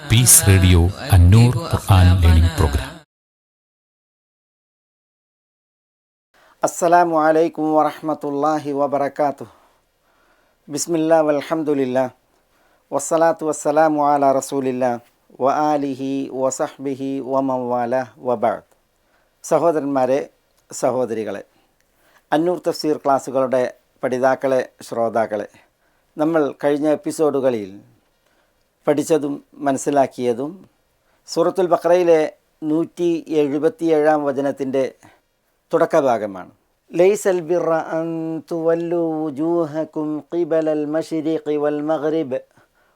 Piece radio അന്നൂർ ഖുർആൻ learning programme. അസ്സലാമു അലൈക്കും വറഹ്മത്തുള്ളാഹി വബറകാതുഹു. ബിസ്മില്ലാ വൽഹംദുലില്ലാ വസ്സലാത്തു വസ്സലാമു അലാ റസൂലില്ലാ വ ആലിഹി വസഹ്ബിഹി വമൻ വാലാ വബഅദ്. സഹോദരന്മാരെ, സഹോദരികളെ, അന്നൂർ തഫ്സീർ ക്ലാസ്സുകളുടെ പഠിതാക്കളെ, ശ്രോതാക്കളെ, നമ്മൾ കഴിഞ്ഞ എപ്പിസോഡുകളിൽ പഠിച്ചതും മനസ്സിലാക്കിയതും സൂറത്തുൽ ബഖറയിലെ 177 വചനത്തിൻ്റെ തുടക്കഭാഗമാണ്. ലൈസൽ ബിർറ അൻ തുവല്ലു വുജൂഹകും ഖിബലൽ മശ്രിഖി വൽ മഗ്രിബ്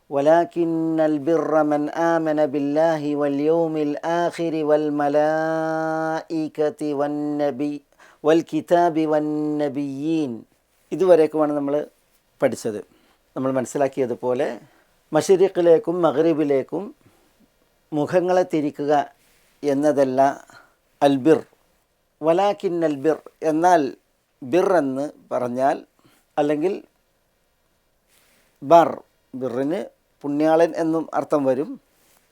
വലാകിന്നൽ ബിർറ മൻ ആമന ബില്ലാഹി വൽ യൗമിൽ ആഖിരി വൽ മലായികതി വൽ കിതാബി വൻ നബിയ്യീൻ. ഇതുവരേക്കുമാണ് നമ്മൾ പഠിച്ചത്. നമ്മൾ മനസ്സിലാക്കിയതുപോലെ മശ്രിഖിലേക്കും മഗ്രിബിലേക്കും മുഖങ്ങളെ തിരിക്കുക എന്നതല്ല അൽബിർ. വലാകിന്നൽ ബിർ എന്നാൽ ബിർ എന്ന് പറഞ്ഞാൽ, അല്ലെങ്കിൽ ബിറിന് പുണ്യാളൻ എന്നും അർത്ഥം വരും.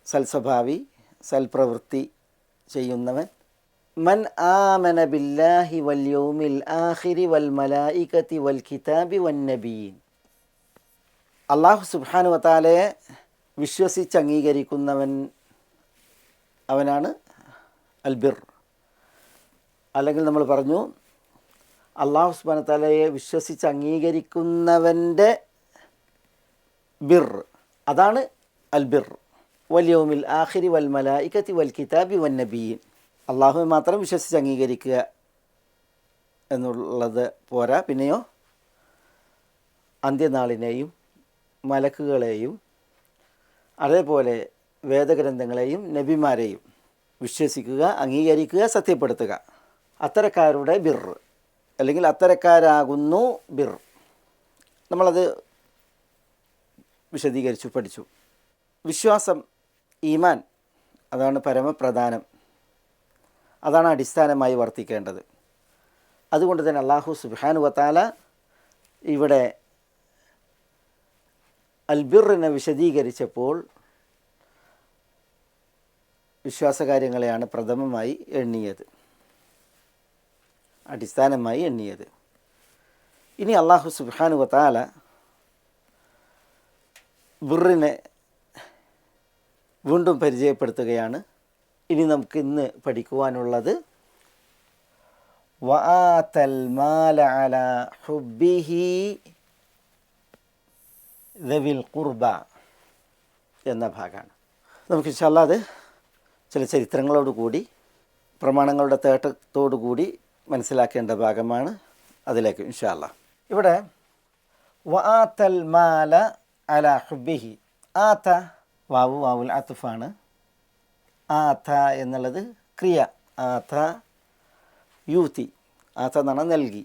സൽസ്വഭാവി, സൽപ്രവൃത്തി ചെയ്യുന്നവൻ. മൻ ആമന ബില്ലാഹി വൽ യൗമിൽ ആഖിരി വൽ മലായികതി വൽ കിതാബി വൻ നബിയ്യീൻ. അല്ലാഹു സുബ്ഹാനഹു വതആലയെ വിശ്വസിച്ച് അംഗീകരിക്കുന്നവൻ, അവനാണ് അൽബിർ. അല്ലെങ്കിൽ നമ്മൾ പറഞ്ഞു, അല്ലാഹു സുബ്ഹാനഹു വതആലയെ വിശ്വസിച്ച് അംഗീകരിക്കുന്നവൻ്റെ ബിർ, അതാണ് അൽബിർ. വൽ യൗമിൽ ആഖിരി വൽ മലായികതി വൽ കിതാബി വൻ നബിയ്യീൻ. അള്ളാഹുവെ മാത്രം വിശ്വസിച്ച് അംഗീകരിക്കുക എന്നുള്ളത് പോരാ, പിന്നെയോ അന്ത്യനാളിനെയും മലക്കുകളെയും അതേപോലെ വേദഗ്രന്ഥങ്ങളെയും നബിമാരെയും വിശ്വസിക്കുക, അംഗീകരിക്കുക, സത്യപ്പെടുത്തുക. അത്തരക്കാരുടെ ബിർ, അല്ലെങ്കിൽ അത്തരക്കാരാകുന്നു ബിർ. നമ്മളത് വിശദീകരിച്ചു, പഠിച്ചു. വിശ്വാസം, ഈമാൻ, അതാണ് പരമപ്രധാനം. അതാണ് അടിസ്ഥാനമായി വർത്തിക്കേണ്ടത്. അതുകൊണ്ട് തന്നെ അല്ലാഹു സുബ്ഹാനഹു വതആല ഇവിടെ അൽബിറിനെ വിശദീകരിച്ചപ്പോൾ വിശ്വാസകാര്യങ്ങളെയാണ് പ്രഥമമായി എണ്ണിയത്, അടിസ്ഥാനമായി എണ്ണിയത്. ഇനി അല്ലാഹു സുബ്ഹാനഹു വതആല ബിറിനെ വീണ്ടും പരിചയപ്പെടുത്തുകയാണ്. ഇനി നമുക്ക് ഇന്ന് പഠിക്കുവാനുള്ളത് വആതൽ മാല അലാ ഹുബ്ബിഹി ദവിൽ ഖുർബ എന്ന ഭാഗമാണ്. നമുക്ക് ഇൻഷാ അല്ലാഹ് അത് ചില ചരിത്രങ്ങളോടുകൂടി, പ്രമാണങ്ങളുടെ തേട്ടത്തോടു കൂടി മനസ്സിലാക്കേണ്ട ഭാഗമാണ്. അതിലേക്ക് ഇൻഷാ അല്ലാഹ്. ഇവിടെ വആതൽ മാല അലാ ഹുബ്ബിഹി. ആത വാവുൽ അത്ഫാണ്. ആത എന്നുള്ളത് ക്രിയ. ആത യൂതി, ആത എന്നാണ് നൽകി.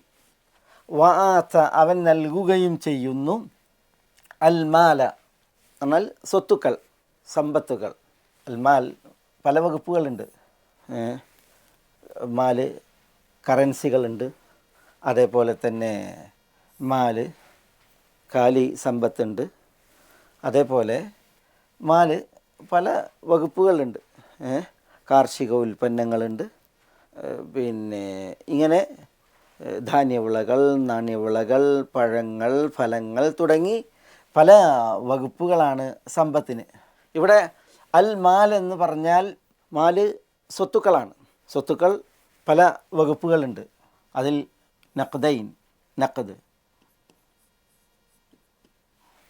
വആത അവൻ നൽകുകയും ചെയ്യുന്നു. അൽ മാല എന്നാൽ സ്വത്തുക്കൾ, സമ്പത്തുകൾ. അൽ മാൽ പല വകുപ്പുകളുണ്ട്. മാല് കറൻസികളുണ്ട്, അതേപോലെ തന്നെ മാല് കാലി സമ്പത്തുണ്ട്, അതേപോലെ മാല് പല വകുപ്പുകളുണ്ട്. കാർഷിക ഉൽപ്പന്നങ്ങളുണ്ട്, പിന്നെ ഇങ്ങനെ ധാന്യവിളകൾ, നാണ്യവിളകൾ, പഴങ്ങൾ, ഫലങ്ങൾ തുടങ്ങി പല വകുപ്പുകളാണ് സമ്പത്തിന്. ഇവിടെ അൽ മാൽ എന്ന് പറഞ്ഞാൽ മാല് സ്വത്തുക്കളാണ്. സ്വത്തുക്കൾ പല വകുപ്പുകളുണ്ട്. അതിൽ നഖ്ദൈൻ, നഖദ്,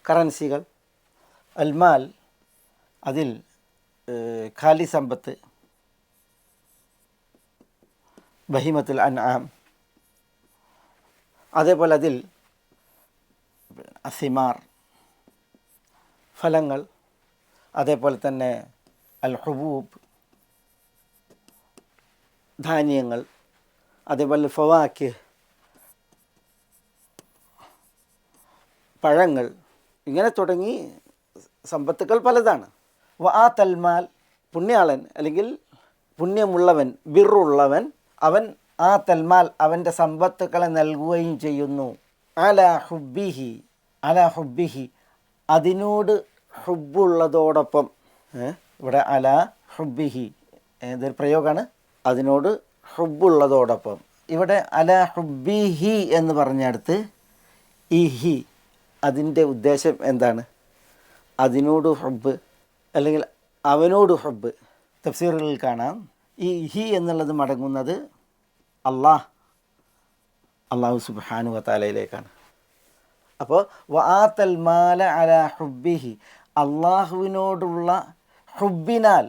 കറൻസികൾ. അൽമാൽ അതിൽ ഖാലി സമ്പത്ത്, ബഹിമത്തുൽ അൻആം, അതേപോലെ അതിൽ അസിമാർ, ഫലങ്ങൾ, അതേപോലെ തന്നെ അൽ ഹുബൂബ്, ധാന്യങ്ങൾ, അതേപോലെ ഫവാക്കിഹ്, പഴങ്ങൾ, ഇങ്ങനെ തുടങ്ങി സമ്പത്തുക്കൾ പലതാണ്. വആതൽ മാൽ പുണ്യാളൻ, അല്ലെങ്കിൽ പുണ്യമുള്ളവൻ, ബിറുള്ളവൻ, അവൻ ആ തൽമാൽ അവൻ്റെ സമ്പത്തുക്കളെ നൽകുകയും ചെയ്യുന്നു. അലാ ഹുബ്ബിഹി, അതിനോട് ഹുബ്ബുള്ളതോടൊപ്പം. ഇവിടെ അല ഹുബിഹി ഇതൊരു പ്രയോഗമാണ്. അതിനോട് ഹുബുള്ളതോടൊപ്പം ഇവിടെ അല ഹുബിഹി എന്ന് പറഞ്ഞടുത്ത് ഈ ഹി അതിൻ്റെ ഉദ്ദേശം എന്താണ്? അതിനോട് ഹുബ് അല്ലെങ്കിൽ അവനോട് ഹുബ്. തഫ്സീറുകളിൽ കാണാം ഈ ഹി എന്നുള്ളത് മടങ്ങുന്നത് അള്ളാഹു സുബ്ഹാനഹു വ തആലയിലേക്കാണ്. അപ്പോൾ വആതൽ മാല അലാ ഹുബ്ബിഹി, അള്ളാഹുവിനോടുള്ള ഹുബിനാൽ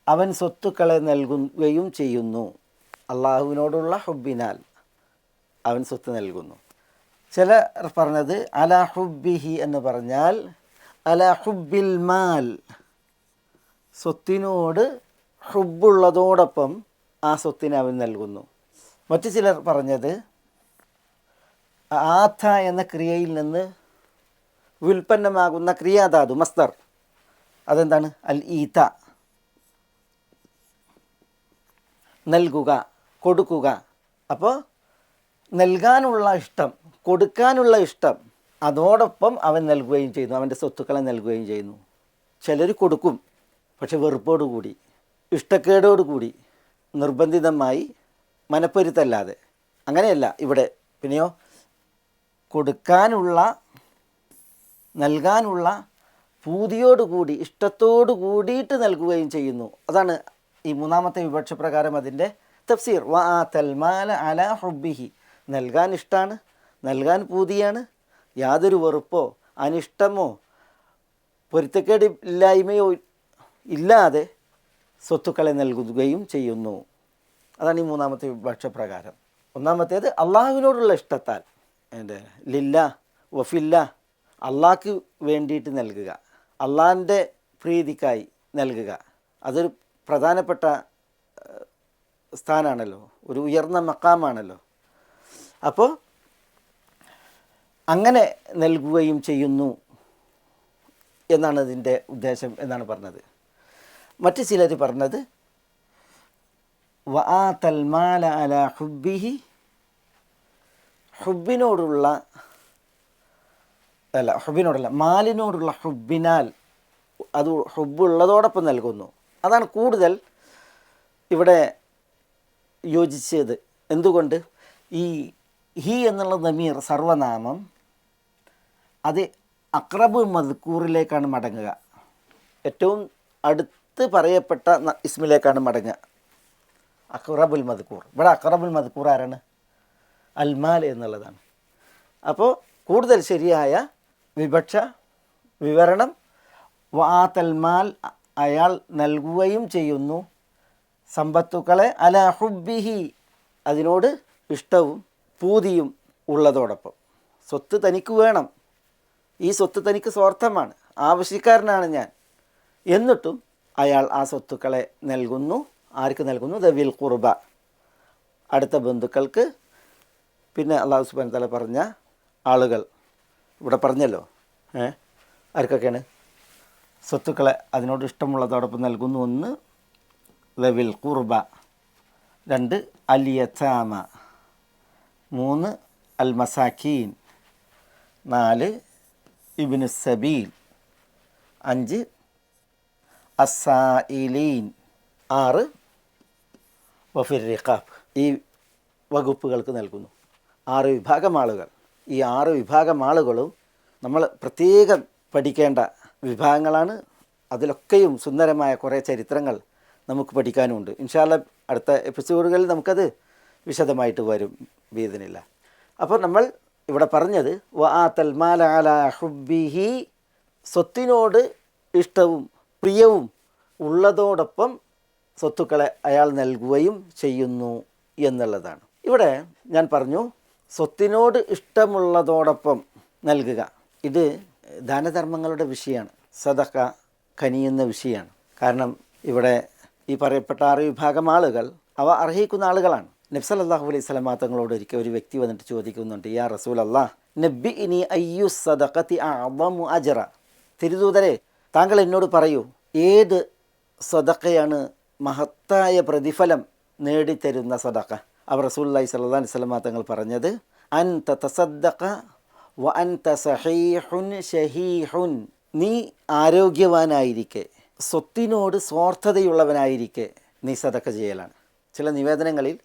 അവൻ സ്വത്തുക്കളെ നൽകുകയും ചെയ്യുന്നു. അള്ളാഹുവിനോടുള്ള ഹുബിനാൽ അവൻ സ്വത്ത് നൽകുന്നു. ചിലർ പറഞ്ഞത് അലാ ഹുബ്ബിഹി എന്ന് പറഞ്ഞാൽ അലാ ഹുബ്ബിൽ മാൽ, സ്വത്തിനോട് ഹുബുള്ളതോടൊപ്പം ആ സ്വത്തിനെ അവൻ നൽകുന്നു. മറ്റു ചിലർ പറഞ്ഞത് ആഥ എന്ന ക്രിയയിൽ നിന്ന് വ്യുൽപ്പന്നമാകുന്ന ക്രിയാധാതു മസ്ദർ, അതെന്താണ്? അൽ ഈത, നൽകുക, കൊടുക്കുക. അപ്പോൾ നൽകാനുള്ള ഇഷ്ടം, കൊടുക്കാനുള്ള ഇഷ്ടം, അതോടൊപ്പം അവൻ നൽകുകയും ചെയ്യുന്നു, അവൻ്റെ സ്വത്തുക്കളെ നൽകുകയും ചെയ്യുന്നു. ചിലർ കൊടുക്കും, പക്ഷെ വെറുപ്പോടുകൂടി, ഇഷ്ടക്കേടോടുകൂടി, നിർബന്ധിതമായി, മനപ്പൊരുത്തല്ലാതെ. അങ്ങനെയല്ല ഇവിടെ. പിന്നെയോ കൊടുക്കാനുള്ള, നൽകാനുള്ള പൂതിയോടുകൂടി, ഇഷ്ടത്തോടു കൂടിയിട്ട് നൽകുകയും ചെയ്യുന്നു. അതാണ് ഈ മൂന്നാമത്തെ വിവക്ഷ പ്രകാരം അതിൻ്റെ തഫ്സീർ. വആതൽ മാല അലാ ഹുബ്ബിഹി, നൽകാൻ ഇഷ്ടമാണ്, നൽകാൻ പൂതിയാണ്, യാതൊരു വെറുപ്പോ അനിഷ്ടമോ പൊരുത്തക്കേട് ഇല്ലായ്മയോ ഇല്ലാതെ സ്വത്തുക്കളെ നൽകുകയും ചെയ്യുന്നു. അതാണ് ഈ മൂന്നാമത്തെ വിവക്ഷപ്രകാരം. ഒന്നാമത്തേത് അള്ളാഹുവിനോടുള്ള ഇഷ്ടത്താൽ, ലില്ല വഫില്ല, അള്ളാഹ്ക്ക് വേണ്ടിയിട്ട് നൽകുക, അള്ളാഹിൻ്റെ പ്രീതിക്കായി നൽകുക. അതൊരു പ്രധാനപ്പെട്ട സ്ഥാനമാണല്ലോ, ഒരു ഉയർന്ന മക്കാമാണല്ലോ. അപ്പോൾ അങ്ങനെ നൽകുകയും ചെയ്യുന്നു എന്നാണ് ഇതിൻ്റെ ഉദ്ദേശം എന്നാണ് പറഞ്ഞത്. മറ്റു ചിലർ പറഞ്ഞത് വആതൽ മാല അലാ ഹുബ്ബിഹി, ഹുബിനോടുള്ള മാലിനോടുള്ള ഹുബിനാൽ, അത് ഹുബുള്ളതോടൊപ്പം നൽകുന്നു. അതാണ് കൂടുതൽ ഇവിടെ യോജിച്ചത്. എന്തുകൊണ്ട്? ഈ ഹി എന്നുള്ള ദമീർ സർവനാമം അത് അഖ്റബുൽ മദ്കൂറിലേക്കാണ് മടങ്ങുക, ഏറ്റവും അടുത്ത് പറയപ്പെട്ട ഇസ്മിലേക്കാണ് മടങ്ങുക. അഖ്റബുൽ മദ്കൂർ, ഇവിടെ അഖ്റബുൽ മദ്കൂർ ആരാണ്? അൽമാൽ എന്നുള്ളതാണ്. അപ്പോൾ കൂടുതൽ ശരിയായ വിവരണം വആതൽ മാൽ, അയാൾ നൽകുകയും ചെയ്യുന്നു സമ്പത്തുക്കളെ അലാ ഹുബ്ബിഹി, അതിനോട് ഇഷ്ടവും പൂതിയും ഉള്ളതോടൊപ്പം. സ്വത്ത് തനിക്ക് വേണം, ഈ സ്വത്ത് തനിക്ക് സ്വാർത്ഥമാണ്, ആവശ്യക്കാരനാണ് ഞാൻ, എന്നിട്ടും അയാൾ ആ സ്വത്തുക്കളെ നൽകുന്നു. ആർക്ക് നൽകുന്നു? ദവിൽ ഖുർബ, അടുത്ത ബന്ധുക്കൾക്ക്. പിന്നെ അല്ലാഹു സുബ്ഹാനഹു വ തആല പറഞ്ഞ ആളുകൾ ഇവിടെ പറഞ്ഞല്ലോ, ആർക്കൊക്കെയാണ് സ്വത്തുക്കളെ അതിനോട് ഇഷ്ടമുള്ളതോടൊപ്പം നൽകുന്നു? ഒന്ന് ദവിൽ ഖുർബ, രണ്ട് അൽ യതാമ, മൂന്ന് അൽ മസാക്കീൻ, നാല് ഇബ്നു സബീൽ, അഞ്ച് അസ്സായിലീൻ, ആറ് വഫിർ റിഖാബ്. ഈ വകുപ്പുകൾക്ക് നൽകുന്നു. 6 വിഭാഗം ആളുകൾ. ഈ 6 വിഭാഗം ആളുകളും നമ്മൾ പ്രത്യേകം പഠിക്കേണ്ട വിഭാഗങ്ങളാണ്. അതിലൊക്കെയും സുന്ദരമായ കുറേ ചരിത്രങ്ങൾ നമുക്ക് പഠിക്കാനുമുണ്ട്. ഇൻഷാ അല്ലാഹ് അടുത്ത എപ്പിസോഡുകളിൽ നമുക്കത് വിശദമായിട്ട് വരും ബിഇദ്നില്ല. അപ്പോൾ നമ്മൾ ഇവിടെ പറഞ്ഞത് വആതൽ മാല അലാ ഹുബ്ബിഹി, സ്വത്തിനോട് ഇഷ്ടവും പ്രിയവും ഉള്ളതോടൊപ്പം സ്വത്തുക്കളെ അയാൾ നൽകുകയും ചെയ്യുന്നു എന്നുള്ളതാണ്. ഇവിടെ ഞാൻ പറഞ്ഞു സ്വത്തിനോട് ഇഷ്ടമുള്ളതോടൊപ്പം നൽകുക. ഇത് ദാനധർമ്മങ്ങളുടെ വിഷയമാണ്, സദഖ കനിയുന്ന വിഷയമാണ്. കാരണം ഇവിടെ ഈ പറയപ്പെട്ട 6 വിഭാഗം ആളുകൾ അവ അർഹിക്കുന്ന ആളുകളാണ്. നബി സല്ലല്ലാഹു അലൈഹി വസല്ലം തങ്ങളോട് ഒരിക്കൽ ഒരു വ്യക്തി വന്നിട്ട് ചോദിക്കുന്നുണ്ട്, യാ റസൂലല്ലാഹ് നബ്ബിഇനി അയ്യു സദഖതി അഅ്ളമു അജ്റ, തിരുദൂതരെ താങ്കൾ എന്നോട് പറയൂ, ഏത് സദഖയാണ് മഹത്തായ പ്രതിഫലം നേടിത്തരുന്ന സദഖ? അവർ റസൂലുള്ളാഹി സ്വല്ലല്ലാഹു അലൈഹി വസല്ലം തങ്ങൾ പറഞ്ഞത് അൻത തസദ്ദഖ വ അൻത സഹീഹുൻ ഷഹീഹുൻ, നീ ആരോഗ്യവാനായിരിക്കെ സ്വത്തിനോട് സ്വാർത്ഥതയുള്ളവനായിരിക്കെ നീ സദക്ക ചെയ്യലാണ്. ചില നിവേദനങ്ങളിൽ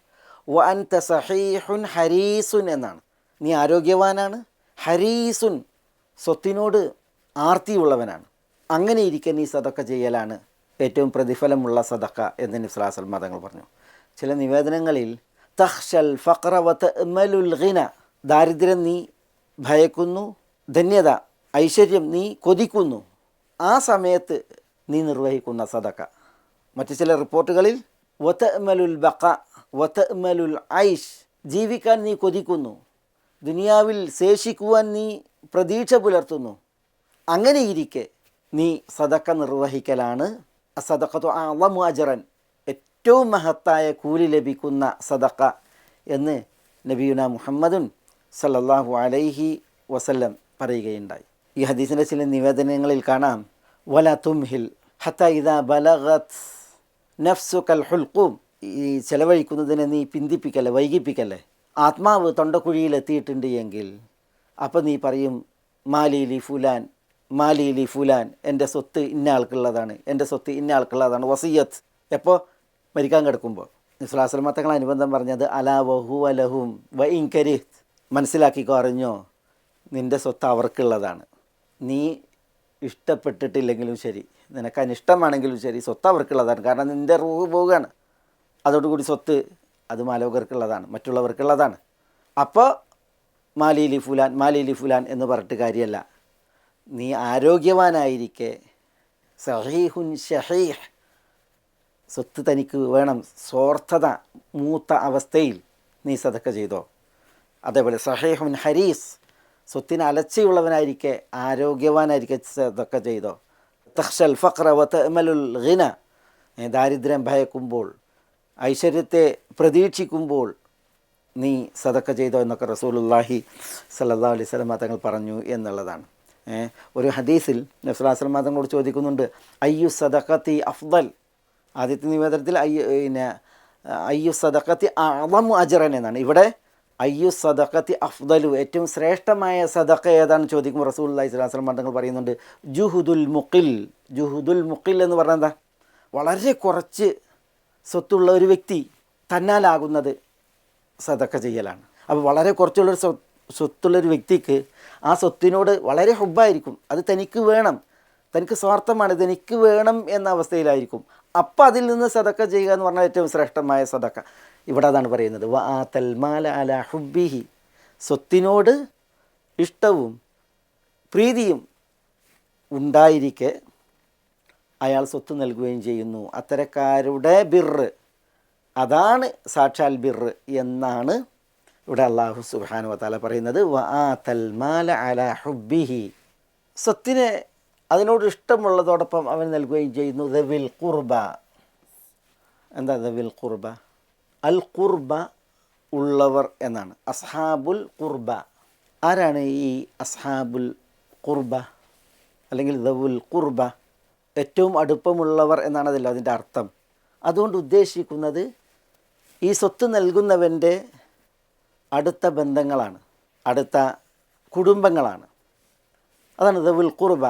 വ അൻത സഹീഹുൻ ഹരീസുൻ എന്നാണ്. നീ ആരോഗ്യവാനാണ്, ഹരീസുൻ സ്വത്തിനോട് ആർത്തിയുള്ളവനാണ്. അങ്ങനെ ഇരിക്കെ നീ സദക്ക ചെയ്യലാണ് ഏറ്റവും പ്രതിഫലമുള്ള സദക്ക എന്ന് നബി സ്വല്ലല്ലാഹു അലൈഹി വസല്ലം തങ്ങൾ പറഞ്ഞു. ചില നിവേദനങ്ങളിൽ തഖ്ശൽ ഫഖറ വ തഅമലുൽ ഗിന, ദാരിദ്ര്യം നീ ഭയക്കുന്നു, ധന്യത ഐശ്വര്യം നീ കൊതിക്കുന്നു, ആ സമയത്ത് നീ നിർവഹിക്കുന്ന സദക്ക. മറ്റു ചില റിപ്പോർട്ടുകളിൽ വ തഅമലുൽ ബഖ വ തഅമലുൽ ഐഷ്, ജീവിക്കാൻ നീ കൊതിക്കുന്നു, ദുനിയാവിൽ ശേഷിക്കുവാൻ നീ പ്രതീക്ഷ പുലർത്തുന്നു. അങ്ങനെ ഇരിക്കെ നീ സദക്ക നിർവഹിക്കലാണ് സദഖത്തു അഅ്ളമു അജ്റൻ, ഏറ്റവും മഹത്തായ കൂലി ലഭിക്കുന്ന സദക്ക എന്ന് നബിയുന മുഹമ്മദുൻ സല്ലല്ലാഹു അലൈഹി വസല്ലം പറയുകയുണ്ടായി. ഈ ഹദീസിൻ്റെ ചില നിവേദനങ്ങളിൽ കാണാം വല തുംഹിൽ ഹത്ത ഇദാ ബലഗത് നഫ്സുകൽ ഹുൽഖൂം, ഈ ചെലവഴിക്കുന്നതിനെ നീ പിന്തിപ്പിക്കല്ലേ, വൈകിപ്പിക്കല്ലേ. ആത്മാവ് തൊണ്ടക്കുഴിയിൽ എത്തിയിട്ടുണ്ട് എങ്കിൽ അപ്പം നീ പറയും മാലീലി ഫുലാൻ മാലീലി ഫുലാൻ, എൻ്റെ സ്വത്ത് ഇന്ന ആൾക്കുള്ളതാണ്, എൻ്റെ സ്വത്ത് ഇന്ന ആൾക്കുള്ളതാണ്, വസിയത്ത്. എപ്പോൾ? മരിക്കാൻ കിടക്കുമ്പോൾ. നിസ്ലാസ്ലമ തങ്ങൾ അനുബന്ധം പറഞ്ഞത് അലാ വഹു അലഹും വ ഇൻകരി, മനസ്സിലാക്കിക്കോ, അറിഞ്ഞോ, നിൻ്റെ സ്വത്ത് അവർക്കുള്ളതാണ്. നീ ഇഷ്ടപ്പെട്ടിട്ടില്ലെങ്കിലും ശരി, നിനക്ക് അനിഷ്ടമാണെങ്കിലും ശരി, സ്വത്ത് അവർക്കുള്ളതാണ്. കാരണം നിൻ്റെ റൂഹ് പോവുകയാണ്. അതോടുകൂടി സ്വത്ത് അത് മാലോകർക്കുള്ളതാണ്, മറ്റുള്ളവർക്കുള്ളതാണ്. അപ്പോൾ മാലീലി ഫുലാൻ മാലീലി ഫുലാൻ എന്ന് പറഞ്ഞിട്ട് കാര്യമല്ല. നീ ആരോഗ്യവാനായിരിക്കെ സഹീഹുൻ ഷഹീഹ്, സ്വത്ത് തനിക്ക് വേണം, സ്വാർത്ഥത മൂത്ത അവസ്ഥയിൽ നീ സദക്ക ചെയ്തോ. അതേപോലെ സഹീഹുൻ ഹരീസ്, സ്വത്തിന് അലച്ചയുള്ളവനായിരിക്കെ ആരോഗ്യവാനായിരിക്കെ സദക്ക ചെയ്തോ. തഖ്ശൽ ഫഖ്റ വ തഅമലുൽ ഗിന, ദാരിദ്ര്യം ഭയക്കുമ്പോൾ ഐശ്വര്യത്തെ പ്രതീക്ഷിക്കുമ്പോൾ നീ സദക്ക ചെയ്തോ എന്നൊക്കെ റസൂലുള്ളാഹി സ്വല്ലല്ലാഹു അലൈഹി വസല്ലം തങ്ങൾ പറഞ്ഞു എന്നുള്ളതാണ്. ഒരു ഹദീസിൽ നബി സ്വല്ലല്ലാഹു അലൈഹി വസല്ലം തങ്ങളോട് ചോദിക്കുന്നുണ്ട് അയ്യു സദഖത്തി അഫ്ദൽ, ആദ്യത്തെ നിവേദനത്തിൽ അയ്യു സദഖത്തി അഅ്ളമു അജ്റൻ എന്നാണ്. ഇവിടെ അയ്യു സദഖത്തി അഫ്ദലു, ഏറ്റവും ശ്രേഷ്ഠമായ സദഖ ഏതാണെന്ന് ചോദിക്കുമ്പോൾ റസൂലുള്ളാഹി സ്വല്ലല്ലാഹു അലൈഹി വസല്ലം തങ്ങൾ പറയുന്നുണ്ട് ജുഹുദുൽ മുഖിൽ. ജുഹുദുൽ മുഖിൽ എന്ന് പറഞ്ഞാൽ എന്താ? വളരെ കുറച്ച് സ്വത്തുള്ള ഒരു വ്യക്തി തന്നാലാകുന്നത് സദക്ക ചെയ്യലാണ്. അപ്പോൾ വളരെ കുറച്ചുള്ളൊരു സ്വത്തുള്ളൊരു വ്യക്തിക്ക് ആ സ്വത്തിനോട് വളരെ ഹുബ്ബായിരിക്കും, അത് തനിക്ക് വേണം, തനിക്ക് സ്വാർത്ഥമാണ്, തനിക്ക് വേണം എന്ന അവസ്ഥയിലായിരിക്കും. അപ്പം അതിൽ നിന്ന് സദക്ക ചെയ്യുക എന്ന് പറഞ്ഞാൽ ഏറ്റവും ശ്രേഷ്ഠമായ സദക്ക. ഇവിടെ അതാണ് പറയുന്നത് വ ആതൽ മാല അല ഹുബ്ബിഹി, സ്വത്തിനോട് ഇഷ്ടവും പ്രീതിയും ഉണ്ടായിരിക്കെ അയാൾ സ്വത്ത് നൽകുകയും ചെയ്യുന്നു. അത്തരക്കാരുടെ ബിർറ്, അതാണ് സാക്ഷാൽ ബിർറ് എന്നാണ് ഇവിടെ അല്ലാഹു സുബ്ഹാനഹു വ തആല പറയുന്നത്. വ ആതൽ മാല അല ഹുബ്ബിഹി, സ്വത്തിനെ അതിനോട് ഇഷ്ടമുള്ളതോടൊപ്പം അവൻ നൽകുകയും ചെയ്യുന്നു. ദവിൽ ഖുർബ, എന്താ ദവിൽ ഖുർബ? അൽ ഖുർബ ഉള്ളവർ എന്നാണ്. അസ്ഹാബുൽ ഖുർബ, ആരാണ് ഈ അസ്ഹാബുൽ ഖുർബ അല്ലെങ്കിൽ ദവുൽ ഖുർബ? ഏറ്റവും അടുപ്പമുള്ളവർ എന്നാണ് അതിൻ്റെ അർത്ഥം. അതുകൊണ്ട് ഉദ്ദേശിക്കുന്നത് ഈ സ്വത്ത് നൽകുന്നവൻ്റെ അടുത്ത ബന്ധങ്ങളാണ്, അടുത്ത കുടുംബങ്ങളാണ്. അതാണ് ദവുൽ ഖുർബ.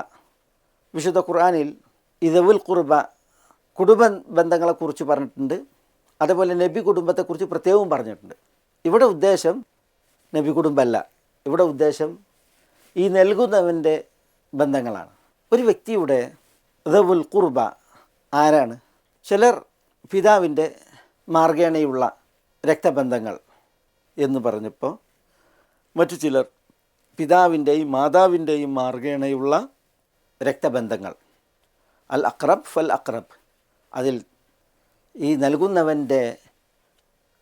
വിശുദ്ധ ഖുർആനിൽ ഈ ദവുൽ ഖുർബ കുടുംബ ബന്ധങ്ങളെക്കുറിച്ച് പറഞ്ഞിട്ടുണ്ട്. അതേപോലെ നബി കുടുംബത്തെക്കുറിച്ച് പ്രത്യേകവും പറഞ്ഞിട്ടുണ്ട്. ഇവിടെ ഉദ്ദേശം നബി കുടുംബമല്ല, ഇവിടെ ഉദ്ദേശം ഈ നൽകുന്നവൻ്റെ ബന്ധങ്ങളാണ്. ഒരു വ്യക്തിയുടെ ദവുൽ ഖുർബ ആരാണ്? ചിലർ പിതാവിൻ്റെ മാർഗേണയുള്ള രക്തബന്ധങ്ങൾ എന്ന് പറഞ്ഞപ്പോൾ, മറ്റു ചിലർ പിതാവിൻ്റെയും മാതാവിൻ്റെയും മാർഗേണയുള്ള രക്തബന്ധങ്ങൾ, അൽ അഖ്റബ് ഫൽ അഖ്റബ്, അതിൽ ഈ നൽകുന്നവൻ്റെ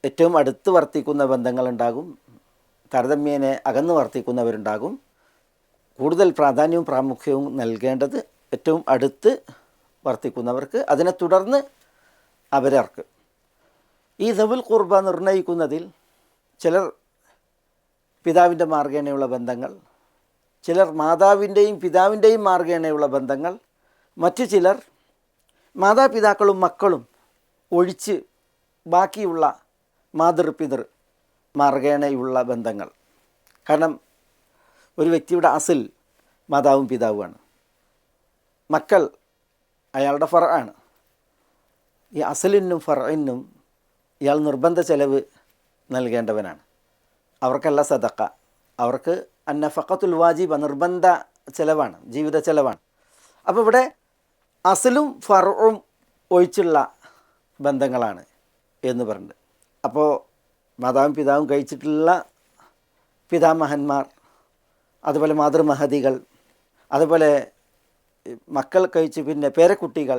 ഏറ്റവും അടുത്ത് വർത്തിക്കുന്ന ബന്ധങ്ങളുണ്ടാകും, താരതമ്യേന അകന്ന് വർത്തിക്കുന്നവരുണ്ടാകും. കൂടുതൽ പ്രാധാന്യവും പ്രാമുഖ്യവും നൽകേണ്ടത് ഏറ്റവും അടുത്ത് വർത്തിക്കുന്നവർക്ക്, അതിനെ തുടർന്ന് അവരർക്ക്. ഈ ദവുൽ ഖുർബ നിർണ്ണയിക്കുന്നതിൽ ചിലർ പിതാവിൻ്റെ മാർഗേണയുള്ള ബന്ധങ്ങൾ, ചിലർ മാതാവിൻ്റെയും പിതാവിൻ്റെയും മാർഗേണയുള്ള ബന്ധങ്ങൾ, മറ്റു ചിലർ മാതാപിതാക്കളും മക്കളും ഒഴിച്ച് ബാക്കിയുള്ള മാതൃപിതൃ മാർഗേണയുള്ള ബന്ധങ്ങൾ. കാരണം ഒരു വ്യക്തിയുടെ അസിൽ മാതാവും പിതാവുമാണ്. മക്കൾ അയാളുടെ ഫർആണ്. ഈ അസലിനും ഫർഇനും ഇയാൾ നിർബന്ധ ചെലവ് നൽകേണ്ടവനാണ്. അവർക്കല്ല സദക്ക, അവർക്ക് അന്നഫഖത്തുൽ വാജിബ, നിർബന്ധ ചെലവാണ്, ജീവിത ചെലവാണ്. അപ്പോൾ ഇവിടെ അസലും ഫർഉം ഒഴിച്ചുള്ള ബന്ധങ്ങളാണ് എന്ന് പറഞ്ഞിട്ട്, അപ്പോൾ മാതാവും പിതാവും കഴിച്ചിട്ടുള്ള പിതാമഹന്മാർ, അതുപോലെ മാതൃമഹതികൾ, അതുപോലെ മക്കൾ കഴിച്ച് പിന്നെ പേരക്കുട്ടികൾ,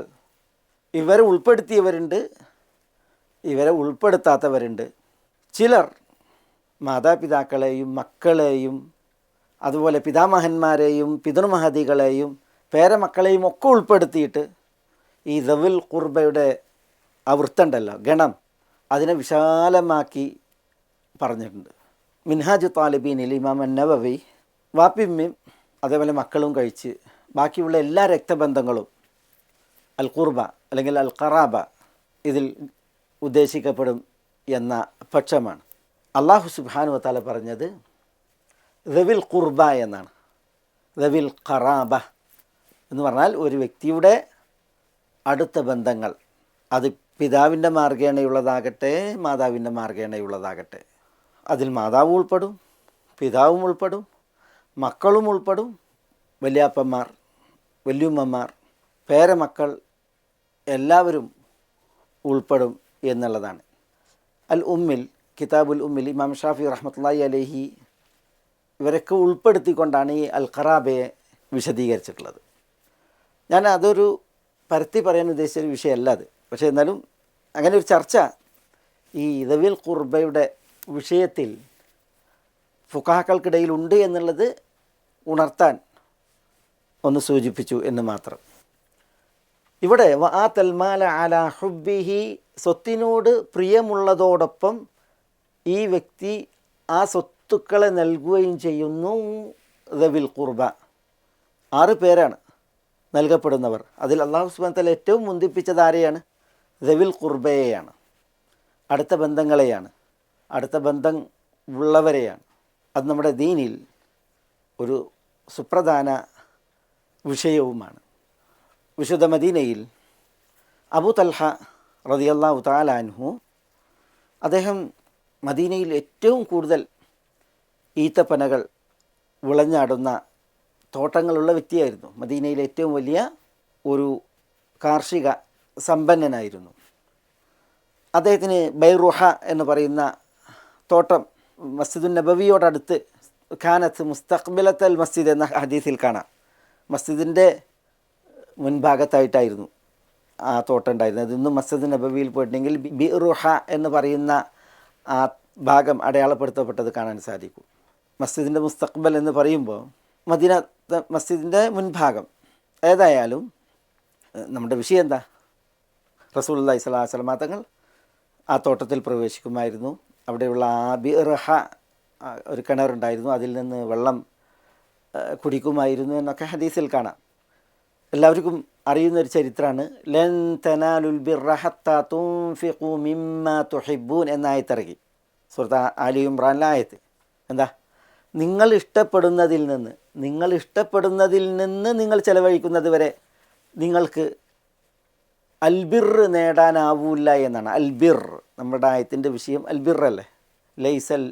ഇവരെ ഉൾപ്പെടുത്തിയവരുണ്ട്, ഇവരെ ഉൾപ്പെടുത്താത്തവരുണ്ട്. ചിലർ മാതാപിതാക്കളെയും മക്കളെയും അതുപോലെ പിതാമഹന്മാരെയും പിതൃമഹതികളെയും പേരമക്കളെയും ഒക്കെ ഉൾപ്പെടുത്തിയിട്ട് ഈ ദവിൽ ഖുർബയുടെ ആ വൃത്തമുണ്ടല്ലോ, ഗണം, അതിനെ വിശാലമാക്കി പറഞ്ഞിട്ടുണ്ട്. മിൻഹാജ് താലിബീനിൽ ഇമാം നവവി വാപ്പിമ്മയും അതേപോലെ മക്കളും കഴിച്ച് ബാക്കിയുള്ള എല്ലാ രക്തബന്ധങ്ങളും അൽ ഖുർബ അല്ലെങ്കിൽ അൽ ഖറാബ ഇതിൽ ഉദ്ദേശിക്കപ്പെടും എന്ന പക്ഷമാണ്. അള്ളാഹു സുബ്ഹാനഹു വ തആല പറഞ്ഞത് ദവിൽ ഖുർബ എന്നാണ്. ദവിൽ ഖറാബ എന്ന് പറഞ്ഞാൽ ഒരു വ്യക്തിയുടെ അടുത്ത ബന്ധങ്ങൾ, അത് പിതാവിൻ്റെ മാർഗേണയുള്ളതാകട്ടെ മാതാവിൻ്റെ മാർഗേണയുള്ളതാകട്ടെ, അതിൽ മാതാവും ഉൾപ്പെടും, പിതാവും ഉൾപ്പെടും, മക്കളും ഉൾപ്പെടും, വല്യാപ്പന്മാർ, വല്യുമ്മമാർ, പേരമക്കൾ എല്ലാവരും ഉൾപ്പെടും എന്നുള്ളതാണ്. അൽ ഉമ്മിൽ, കിതാബുൽ ഉമ്മിൽ ഇമാം ഷാഫി റഹ്മത്തുള്ളാഹി അലൈഹി ഇവരൊക്കെ ഉൾപ്പെടുത്തിക്കൊണ്ടാണ് ഈ അൽ ഖറാബയെ വിശദീകരിച്ചിട്ടുള്ളത്. ഞാൻ അതൊരു പരത്തി പറയാൻ ഉദ്ദേശിച്ചൊരു വിഷയമല്ല അത്, പക്ഷേ എന്നാലും അങ്ങനെ ഒരു ചർച്ച ഈ ദവിൽ ഖുർബയുടെ വിഷയത്തിൽ ഫുഖഹാക്കൾക്കിടയിൽ ഉണ്ട് എന്നുള്ളത് ഉണർത്താൻ ഒന്ന് സൂചിപ്പിച്ചു എന്ന് മാത്രം. ഇവിടെ വആതൽ മാല അലാ ഹുബ്ബിഹി, സ്വത്തിനോട് പ്രിയമുള്ളതോടൊപ്പം ഈ വ്യക്തി ആ സ്വത്തുക്കളെ നൽകുകയും ചെയ്യുന്നു. ദവിൽ ഖുർബ 6 പേരാണ് നൽകപ്പെടുന്നവർ. അതിൽ അല്ലാഹു സുബ്ഹാനഹു വ തആല ഏറ്റവും മുന്തിപ്പിച്ചത് ആരെയാണ്? ദവിൽ ഖുർബയെയാണ്, അടുത്ത ബന്ധങ്ങളെയാണ്, അടുത്ത ബന്ധം ഉള്ളവരെയാണ്. അത് നമ്മുടെ ദീനിൽ ഒരു സുപ്രധാന വിഷയവുമാണ്. വിശുദ്ധ മദീനയിൽ അബൂ തൽഹ റളിയല്ലാഹു തആല അൻഹു, അദ്ദേഹം മദീനയിൽ ഏറ്റവും കൂടുതൽ ഈത്തപ്പനകൾ വിളഞ്ഞാടുന്ന തോട്ടങ്ങളുള്ള വ്യക്തിയായിരുന്നു. മദീനയിലെ ഏറ്റവും വലിയ ഒരു കാർഷിക സമ്പന്നനായിരുന്നു. അദ്ദേഹത്തിന് ബൈറുഹ എന്ന് പറയുന്ന തോട്ടം മസ്ജിദുൻ നബവിയോടടുത്ത്, ഖാനത്ത് മുസ്തഖ്ബിലത്തൽ മസ്ജിദ് എന്ന ഹദീസിൽ കാണാം, മസ്ജിദിൻ്റെ മുൻഭാഗത്തായിട്ടായിരുന്നു ആ തോട്ടം ഉണ്ടായിരുന്നത്. ഇന്നും മസ്ജിദ് നബവിയിൽ പോയിട്ടുണ്ടെങ്കിൽ ബിറുഹ എന്ന് പറയുന്ന ആ ഭാഗം അടയാളപ്പെടുത്തപ്പെട്ടത് കാണാൻ സാധിക്കും. മസ്ജിദിൻ്റെ മുസ്തഖ്ബൽ എന്ന് പറയുമ്പോൾ മദീന മസ്ജിദിൻ്റെ മുൻഭാഗം. ഏതായാലും നമ്മുടെ വിഷയം എന്താ? റസൂലുള്ളാഹി സ്വല്ലല്ലാഹു അലൈഹി വസല്ലം തങ്ങൾ ആ തോട്ടത്തിൽ പ്രവേശിക്കുമായിരുന്നു. അവിടെയുള്ള ആ ബിറുഹ, ഒരു കിണറുണ്ടായിരുന്നു, അതിൽ നിന്ന് വെള്ളം കുടിക്കുമായിരുന്നു എന്നൊക്കെ ഹദീസിൽ കാണാം. എല്ലാവർക്കും അറിയുന്നൊരു ചരിത്രമാണ്. ലൻ തനാലുൽ ബിർറ ഹത്താ തുൻഫിഖു മിമ്മാ തുഹിബ്ബൂൻ എന്ന ആയത്തിറങ്ങി, സൂറത്ത് ആലി ഇംറാനിലെ ആയത്ത്. എന്താ? നിങ്ങൾ ഇഷ്ടപ്പെടുന്നതിൽ നിന്ന് നിങ്ങൾ ചെലവഴിക്കുന്നത് വരെ നിങ്ങൾക്ക് അൽബിർ നേടാനാവൂല എന്നാണ്. അൽബിർ, നമ്മുടെ ആയത്തിൻ്റെ വിഷയം അൽബിർ അല്ലേ? ലൈസൽ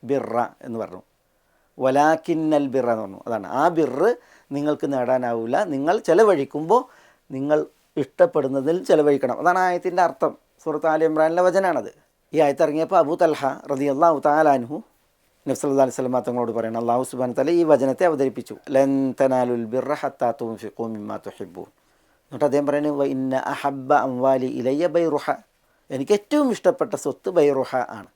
ബിർറ എന്ന് പറഞ്ഞു, വലാക്കിന്നൽ ബിർറ എന്ന് പറഞ്ഞു. അതാണ്, ആ ബിർറ് നിങ്ങൾക്ക് നേടാനാവില്ല, നിങ്ങൾ ചെലവഴിക്കുമ്പോൾ നിങ്ങൾ ഇഷ്ടപ്പെടുന്നതിൽ ചെലവഴിക്കണം. അതാണ് ആയത്തിൻ്റെ അർത്ഥം. സൂറത്ത് ആലി ഇംറാനിലെ വചനാണത്. ഈ ആയത്ത് ഇറങ്ങിയപ്പോൾ അബൂ തൽഹ റളിയല്ലാഹു തആല അൻഹു നബി സല്ലല്ലാഹു അലൈഹി വസല്ലം തങ്ങളോട് പറയണം, അല്ലാഹു സുബ്ഹാനഹു വ തആല ഈ വചനത്തെ അവതരിപ്പിച്ചു, ലൻ തനാലുൽ ബിർറ ഹത്താ തുൻഫിഖൂ മിമ്മാ തുഹിബ്ബൂൻ. എന്നിട്ട് അദ്ദേഹം പറയുന്നത്, വ ഇന്ന അഹബ്ബ അംവാലി ഇലയ്യ ബൈറുഹ, എനിക്ക് ഏറ്റവും ഇഷ്ടപ്പെട്ട സ്വത്ത് ബൈറുഹ ആണ്.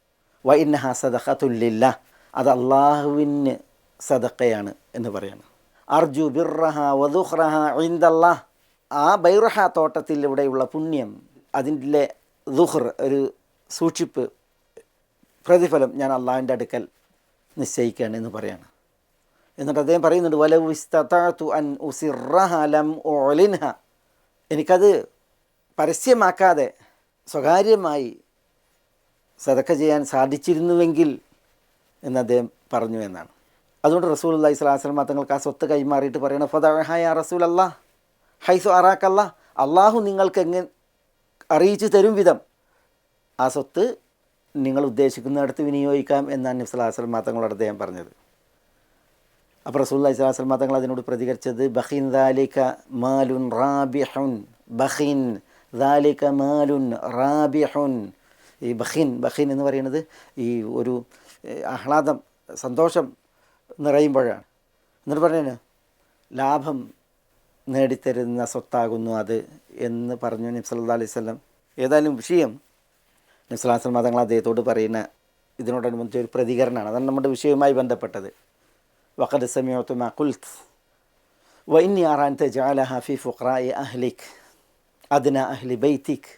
വ ഇന്നഹ സദഖത്തുൽ ലില്ലാഹ്, അത് അള്ളാഹുവിന് സദഖയാണ് എന്ന് പറയാണ്. അർജു ബിർറഹ വദുഖ്റഹ ഇൻദല്ലാഹ്, ആ ബൈറുഹ തോട്ടത്തിലൂടെയുള്ള പുണ്യം, അതിൻ്റെ ദുഖ്ർ, ഒരു സൂക്ഷിപ്പ്, പ്രതിഫലം ഞാൻ അള്ളാഹുവിൻ്റെ അടുക്കൽ നിശ്ചയിക്കുകയാണ് എന്ന് പറയാണ്. എന്നിട്ട് അദ്ദേഹം പറയുന്നുണ്ട്, വലൗ ഇസ്തതഅതു അൻ ഉസിറഹ ലം ഉലിൻഹ, എനിക്കത് പരസ്യമാക്കാതെ സ്വകാര്യമായി സദഖ ചെയ്യാൻ സാധിച്ചിരുന്നുവെങ്കിൽ എന്ന് അദ്ദേഹം പറഞ്ഞു എന്നാണ്. അതുകൊണ്ട് റസൂലുള്ളാഹി സ്വല്ലല്ലാഹു അലൈഹി വസല്ലം തങ്ങൾക്ക് ആ സ്വത്ത് കൈമാറിയിട്ട് പറയണം, ഫദഅഹ യാ റസൂലല്ലാഹ് ഹൈസു അറാക്കല്ലാഹ്, അള്ളാഹു നിങ്ങൾക്ക് അറിയിച്ചു തരും വിധം ആ സ്വത്ത് നിങ്ങൾ ഉദ്ദേശിക്കുന്നിടത്ത് വിനിയോഗിക്കാം എന്നാണ് നബി സല്ലല്ലാഹു അലൈഹി വസല്ലം തങ്ങളോട് അദ്ദേഹം പറഞ്ഞത്. അപ്പോൾ റസൂലുള്ളാഹി സ്വല്ലല്ലാഹു അലൈഹി വസല്ലം തങ്ങൾ അതിനോട് പ്രതികരിച്ചത് ബഖിൻ ദാലിക മാലുൻ റാബിഹുൻ, ബഖിൻ ദാലിക മാലുൻ റാബിഹുൻ. ഈ ബഖിൻ എന്ന് പറയുന്നത് ഈ ഒരു ആഹ്ലാദം, സന്തോഷം നിറയുമ്പോഴാണ്. എന്നിട്ട് പറഞ്ഞു ലാഭം നേടിത്തരുന്ന സ്വത്താകുന്നു അത് എന്ന് പറഞ്ഞു നബി സല്ലല്ലാഹു അലൈഹി വസല്ലം. ഏതായാലും വിഷയം നബി സല്ലല്ലാഹു അലൈഹി വസല്ലം തങ്ങൾ അദ്ദേഹത്തോട് പറയുന്ന ഇതിനോടനുബന്ധിച്ച ഒരു പ്രതികരണമാണ്. അതാണ് നമ്മുടെ വിഷയവുമായി ബന്ധപ്പെട്ടത്. വഖദ് സമിഅതു മാ ഖുൽത് വഇന്നി അറാ അൻ തജഅലഹാ ഫീ ഫുഖറാഇ അഹ്ലിക് അദ്നാ അഹ്ലി ബൈതിക്.